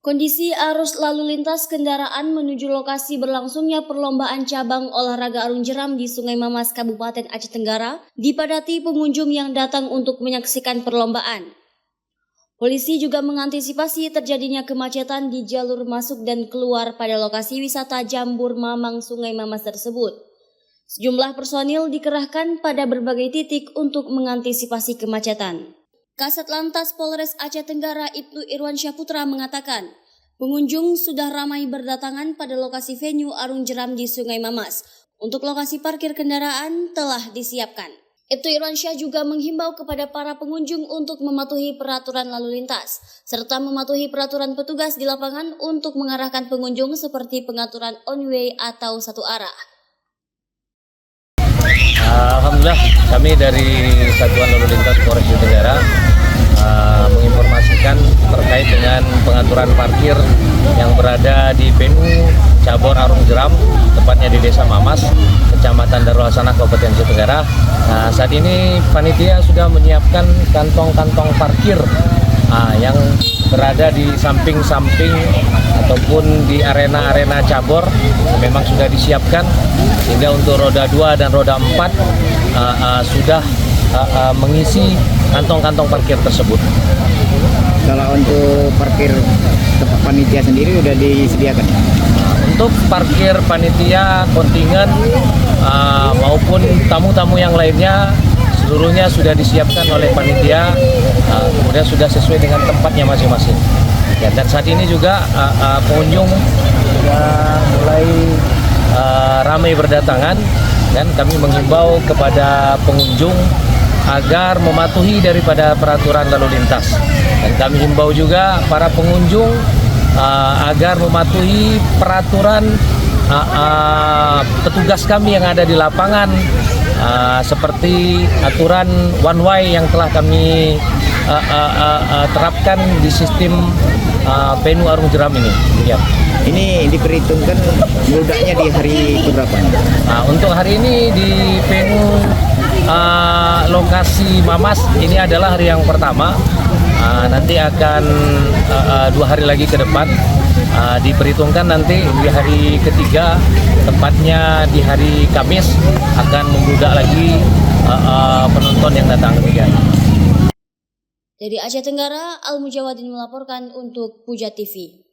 Kondisi arus lalu lintas kendaraan menuju lokasi berlangsungnya perlombaan cabang olahraga arung jeram di Sungai Mamas, Kabupaten Aceh Tenggara, dipadati pengunjung yang datang untuk menyaksikan perlombaan. Polisi juga mengantisipasi terjadinya kemacetan di jalur masuk dan keluar pada lokasi wisata Jambur Mamang Sungai Mamas tersebut. Sejumlah personil dikerahkan pada berbagai titik untuk mengantisipasi kemacetan. Kasat Lantas Polres Aceh Tenggara Ibtu Irwan Syahputra mengatakan, pengunjung sudah ramai berdatangan pada lokasi venue arung jeram di Sungai Mamas. Untuk lokasi parkir kendaraan telah disiapkan. Ibtu Irwan Syah juga menghimbau kepada para pengunjung untuk mematuhi peraturan lalu lintas, serta mematuhi peraturan petugas di lapangan untuk mengarahkan pengunjung seperti pengaturan on way atau satu arah. Alhamdulillah, kami dari Satuan Lalu Lintas Polres Aceh Tenggara menginformasikan terkait dengan pengaturan parkir yang berada di venue cabur arung jeram, tepatnya di Desa Mamas, Kecamatan Darul Hasanah, Kabupaten Aceh Tenggara. Saat ini panitia sudah menyiapkan kantong-kantong parkir yang berada di samping-samping ataupun di arena-arena cabur memang sudah disiapkan, sehingga untuk roda 2 dan roda 4 sudah mengisi kantong-kantong parkir tersebut. Kalau untuk parkir tempat panitia sendiri sudah disediakan? Untuk parkir panitia, kontingen maupun tamu-tamu yang lainnya seluruhnya sudah disiapkan oleh panitia, kemudian sudah sesuai dengan tempatnya masing-masing. Ya, dan saat ini juga pengunjung sudah mulai ramai berdatangan, dan kami menghimbau kepada pengunjung agar mematuhi daripada peraturan lalu lintas. Dan kami himbau juga para pengunjung agar mematuhi peraturan petugas kami yang ada di lapangan, seperti aturan one way yang telah kami terapkan di sistem venue arung jeram ini. Ya. Ini diperhitungkan meludaknya di hari keberapa? Untuk hari ini di venue lokasi Mamas ini adalah hari yang pertama. Nanti akan 2 hari lagi ke depan diperhitungkan, nanti di hari ketiga, tepatnya di hari Kamis, akan membludak lagi penonton yang datang. Dari Aceh Tenggara, Al Mujawadin melaporkan untuk Puja TV.